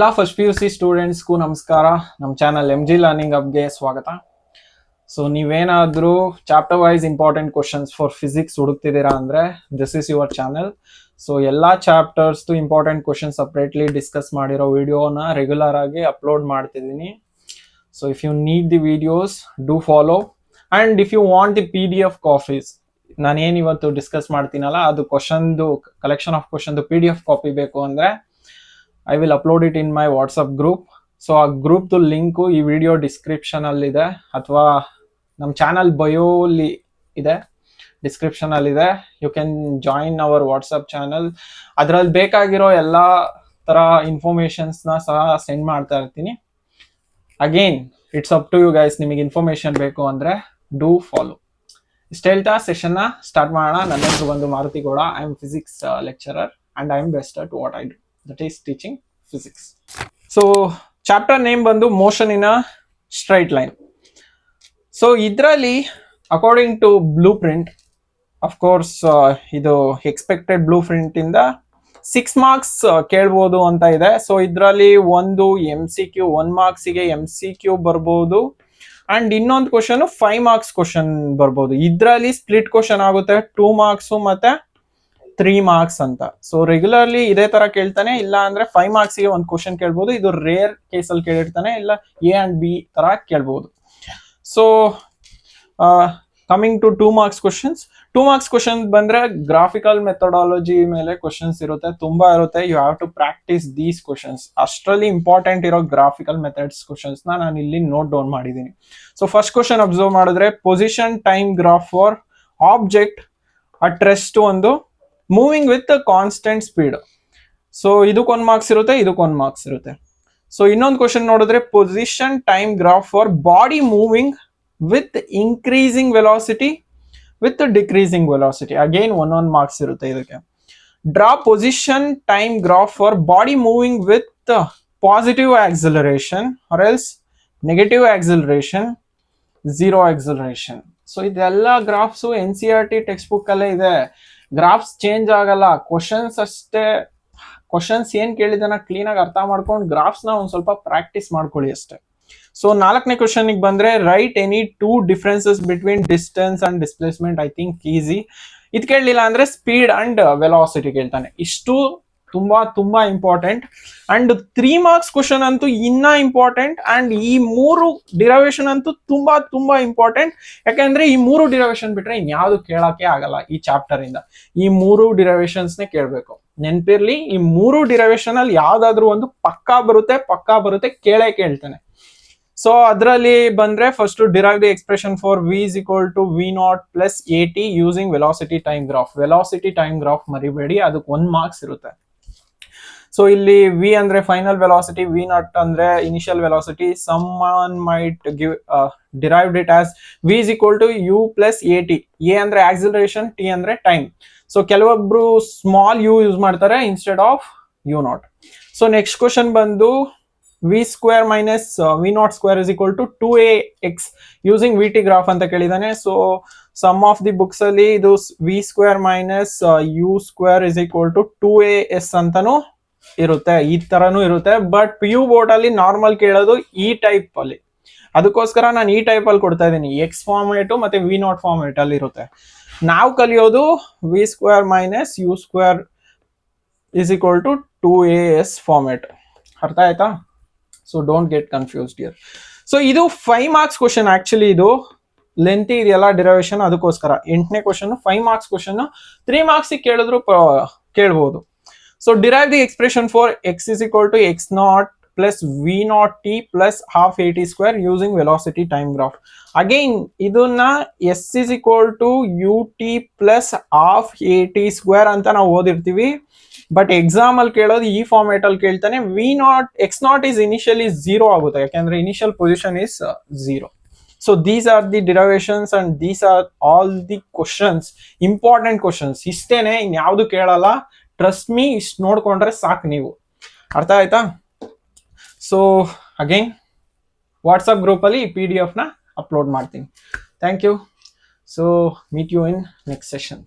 ಎಲ್ಲ first P U C ಸ್ಟೂಡೆಂಟ್ಸ್ಗೂ ನಮಸ್ಕಾರ. ನಮ್ಮ ಚಾನಲ್ MG ಲರ್ನಿಂಗ್ ಹಬ್ಗೆ ಸ್ವಾಗತ. ಸೊ ನೀವೇನಾದರೂ chapter wise important questions for physics ಹುಡುಕ್ತಿದ್ದೀರಾ ಅಂದರೆ this is your channel. So ಎಲ್ಲ ಚಾಪ್ಟರ್ಸ್ದು ಇಂಪಾರ್ಟೆಂಟ್ ಕ್ವಶನ್ಸ್ ಸಪ್ರೇಟ್ಲಿ ಡಿಸ್ಕಸ್ ಮಾಡಿರೋ ವಿಡಿಯೋನ ರೆಗ್ಯುಲರ್ ಆಗಿ ಅಪ್ಲೋಡ್ ಮಾಡ್ತಿದ್ದೀನಿ. So if you need the videos do follow, and if you want the PDF copies, ನಾನೇನು ಇವತ್ತು ಡಿಸ್ಕಸ್ ಮಾಡ್ತೀನಲ್ಲ ಅದು ಕ್ವಶನ್ದು ಕಲೆಕ್ಷನ್ ಆಫ್ ಕ್ವಶನ್ದು PDF ಕಾಪಿ ಬೇಕು ಅಂದರೆ I will upload it in my WhatsApp group. So ಆ ಗ್ರೂಪ್ದು ಲಿಂಕು ಈ ವಿಡಿಯೋ ಡಿಸ್ಕ್ರಿಪ್ಷನಲ್ಲಿದೆ ಅಥವಾ ನಮ್ಮ ಚಾನಲ್ ಬಯೋಲಿ ಇದೆ, ಡಿಸ್ಕ್ರಿಪ್ಷನಲ್ಲಿದೆ. You can join our WhatsApp channel. ಅದರಲ್ಲಿ ಬೇಕಾಗಿರೋ ಎಲ್ಲ ಥರ ಇನ್ಫಾರ್ಮೇಷನ್ಸ್ನ ಸಹ ಸೆಂಡ್ ಮಾಡ್ತಾ ಇರ್ತೀನಿ. Again it's up to you guys, ನಿಮಗೆ ಇನ್ಫಾರ್ಮೇಷನ್ ಬೇಕು ಅಂದರೆ ಡೂ ಫಾಲೋ. ಇಷ್ಟು ಹೇಳ್ತಾ ಸೆಷನ್ನ ಸ್ಟಾರ್ಟ್ ಮಾಡೋಣ. ನನ್ನ ಹೆಸರು ಬಂದು Maruti Gowda. I am physics lecturer and I am best at what I do, that is teaching physics. So chapter name ಬಂದು motion in a straight line. So ಇದರಲ್ಲಿ according to blueprint, of course ಇದು expected blueprint ಇಂದ 6 marks ಕೇಳ್ಬೋದು ಅಂತ ಇದೆ. So ಇದರಲ್ಲಿ ಒಂದು MCQ 1 ಮಾರ್ಕ್ಸಿಗೆ MCQ ಬರ್ಬೋದು, ಅಂಡ್ ಇನ್ನೊಂದು ಕ್ವಶನ್ 5 ಮಾರ್ಕ್ಸ್ ಕ್ವಶನ್ ಬರ್ಬೋದು. ಇದರಲ್ಲಿ ಸ್ಪ್ಲಿಟ್ ಕ್ವಶನ್ ಆಗುತ್ತೆ, 2 ಮಾರ್ಕ್ಸ್ ಮತ್ತೆ 3 ಮಾರ್ಕ್ಸ್ ಅಂತ. ಸೊ ರೆಗ್ಯುಲರ್ಲಿ ಇದೇ ತರ ಕೇಳ್ತಾನೆ, ಇಲ್ಲ ಅಂದ್ರೆ 5 ಮಾರ್ಕ್ಸ್ಗೆ ಒಂದು ಕ್ವಶನ್ ಕೇಳ್ಬೋದು. ಇದು ರೇರ್ ಕೇಸಲ್ಲಿ ಕೇಳಿರ್ತಾನೆ, ಇಲ್ಲ A and B ತರ ಕೇಳ್ಬೋದು. So coming to 2 marks questions. 2 marks question ಬಂದ್ರೆ ಗ್ರಾಫಿಕಲ್ ಮೆಥಡಾಲಜಿ ಮೇಲೆ ಕ್ವಶನ್ಸ್ ಇರುತ್ತೆ, ತುಂಬಾ ಇರುತ್ತೆ. You have to practise these questions. ಅಷ್ಟರಲ್ಲಿ ಇಂಪಾರ್ಟೆಂಟ್ ಇರೋ ಗ್ರಾಫಿಕಲ್ ಮೆಥಡ್ಸ್ ಕ್ವಶನ್ಸ್ ನಾನು ಇಲ್ಲಿ ನೋಟ್ ಡೌನ್ ಮಾಡಿದ್ದೀನಿ. ಸೊ ಫಸ್ಟ್ ಕ್ವಶನ್ ಅಬ್ಸರ್ವ್ ಮಾಡಿದ್ರೆ, position time graph for object at rest ಒಂದು moving with constant speed. So ಇದಕ್ಕೊಂದು ಮಾರ್ಕ್ಸ್ ಇರುತ್ತೆ, ಇದಕ್ಕೊಂದು ಮಾರ್ಕ್ಸ್ ಇರುತ್ತೆ. ಸೊ ಇನ್ನೊಂದು ಕ್ವಶನ್ ನೋಡಿದ್ರೆ, position time graph for body moving with increasing velocity with decreasing velocity. Again ಒಂದೊಂದು marks ಇರುತ್ತೆ ಇದಕ್ಕೆ. Draw position time graph for body moving with positive acceleration or else negative acceleration, zero acceleration. So ಇದೆಲ್ಲ graphs NCERT text book ಅಲ್ಲೇ ಇದೆ. Graphs change ಆಗಲ್ಲ, questions ಅಷ್ಟೇ. Questions ಏನ್ ಕೇಳಿದಾನ ಕ್ಲೀನ್ ಆಗಿ ಅರ್ಥ ಮಾಡ್ಕೊಂಡು ಗ್ರಾಫ್ಸ್ನ ಒಂದ್ ಸ್ವಲ್ಪ ಪ್ರಾಕ್ಟೀಸ್ ಮಾಡ್ಕೊಳ್ಳಿ ಅಷ್ಟೇ. ಸೊ 4ನೇ ಕ್ವಶನ್ ಬಂದ್ರೆ, right any 2 differences between distance and displacement. I think easy. ಇದು ಕೇಳಲಿಲ್ಲ ಅಂದ್ರೆ ಸ್ಪೀಡ್ ಅಂಡ್ ವೆಲಾಸಿಟಿ ಕೇಳ್ತಾನೆ. ಇಷ್ಟು ತುಂಬಾ ತುಂಬಾ ಇಂಪಾರ್ಟೆಂಟ್. ಅಂಡ್ 3 ಮಾರ್ಕ್ಸ್ ಕ್ವಶನ್ ಅಂತೂ ಇನ್ನ ಇಂಪಾರ್ಟೆಂಟ್. ಅಂಡ್ ಈ 3 ಡಿರೈವೇಶನ್ ಅಂತೂ ತುಂಬಾ ತುಂಬಾ ಇಂಪಾರ್ಟೆಂಟ್. ಯಾಕಂದ್ರೆ ಈ 3 ಡಿರೈವೇಶನ್ ಬಿಟ್ರೆ ಇನ್ಯಾವುದು ಕೇಳಕ್ಕೆ ಆಗಲ್ಲ ಈ ಚಾಪ್ಟರ್ ಇಂದ. ಈ 3 ಡಿರೈವೇಶನ್ಸ್ನೇ ಕೇಳ್ಬೇಕು. ನೆನ್ಪಿರ್ಲಿ, ಈ 3 ಡಿರೈವೇಶನ್ ಅಲ್ಲಿ ಯಾವ್ದಾದ್ರು ಒಂದು ಪಕ್ಕಾ ಬರುತ್ತೆ, ಕೇಳೇ ಕೇಳ್ತಾನೆ. ಸೊ ಅದರಲ್ಲಿ ಬಂದ್ರೆ, first derive the expression for V is equal to V0 plus AT using velocity time graph. Velocity time graph ಮರಿಬೇಡಿ, ಅದಕ್ಕೆ 1 ಮಾರ್ಕ್ಸ್ ಇರುತ್ತೆ. ಸೊ ಇಲ್ಲಿ V ಅಂದ್ರೆ ಫೈನಲ್ ವೆಲಾಸಿಟಿ, V0 ಅಂದ್ರೆ initial velocity. Someone might give derived it as V is equal to U plus AT. A ಅಂದ್ರೆ acceleration, T ಅಂದ್ರೆ time. So ಕೆಲವೊಬ್ರು small U use ಮಾಡ್ತಾರೆ instead of U0. So next question ಬಂದು, V square minus V0 square is equal to 2AX using VT graph ಅಂತ ಕೇಳಿದಾನೆ. So some of the books ಅಲ್ಲಿ ಇದು V square minus U square is equal to 2AS ಅಂತಾನು ಇರುತ್ತೆ, ಈ ತರನು ಇರುತ್ತೆ. But PU board ಅಲ್ಲಿ ನಾರ್ಮಲ್ ಕೇಳೋದು ಈ ಟೈಪ್ ಅಲ್ಲಿ, ಅದಕ್ಕೋಸ್ಕರ ನಾನು ಈ ಟೈಪ್ ಅಲ್ಲಿ ಕೊಡ್ತಾ ಇದ್ದೀನಿ. X ಫಾರ್ಮೇಟ್ ಮತ್ತೆ V0 ಫಾರ್ಮೇಟ್ ಅಲ್ಲಿ ಇರುತ್ತೆ. ನಾವು ಕಲಿಯೋದು V square minus U square is equal to 2AS format. ಅರ್ಥ ಆಯ್ತಾ? So don't get confused here. So ಇದು 5 ಮಾರ್ಕ್ಸ್ ಕ್ವಶನ್. ಆಕ್ಚುಲಿ ಇದು ಲೆಂತಿ ಇದೆಯಲ್ಲ ಡಿರೈವೇಶನ್, ಅದಕ್ಕೋಸ್ಕರ 8ನೇ ಕ್ವಶನ್ 5 ಮಾರ್ಕ್ಸ್ ಕ್ವಶನ್. 3 ಮಾರ್ಕ್ಸ್ ಕೇಳಿದ್ರು ಕೇಳ್ಬೋದು. So derive the expression for X is equal to X0 plus V0T plus half AT square using velocity time graph. Again ಇದನ್ನ S is equal to UT plus half AT square ಅಂತ ನಾವು ಓದಿರ್ತೀವಿ. But exam ಅಲ್ಲಿ ಕೇಳೋದು ಈ format ಅಲ್ಲಿ ಕೇಳ್ತಾನೆ. X0 is initially 0 ಆಗುತ್ತೆ, ಯಾಕಂದ್ರೆ initial position is 0. So these are the derivations and these are all the questions, important questions. ಇಷ್ಟೇನೆ, ಇನ್ಯಾವುದು ಕೇಳಲ್ಲ. ಟ್ರಸ್ಟ್ ಮೀ, ಇಷ್ಟು ನೋಡ್ಕೊಂಡ್ರೆ ಸಾಕು ನೀವು. ಅರ್ಥ ಆಯ್ತಾ? ಸೊ ಅಗೈನ್ ವಾಟ್ಸಪ್ ಗ್ರೂಪ್ ಅಲ್ಲಿ ಈ PDF ನ ಅಪ್ಲೋಡ್ ಮಾಡ್ತೀನಿ. Thank you. So meet you in next session.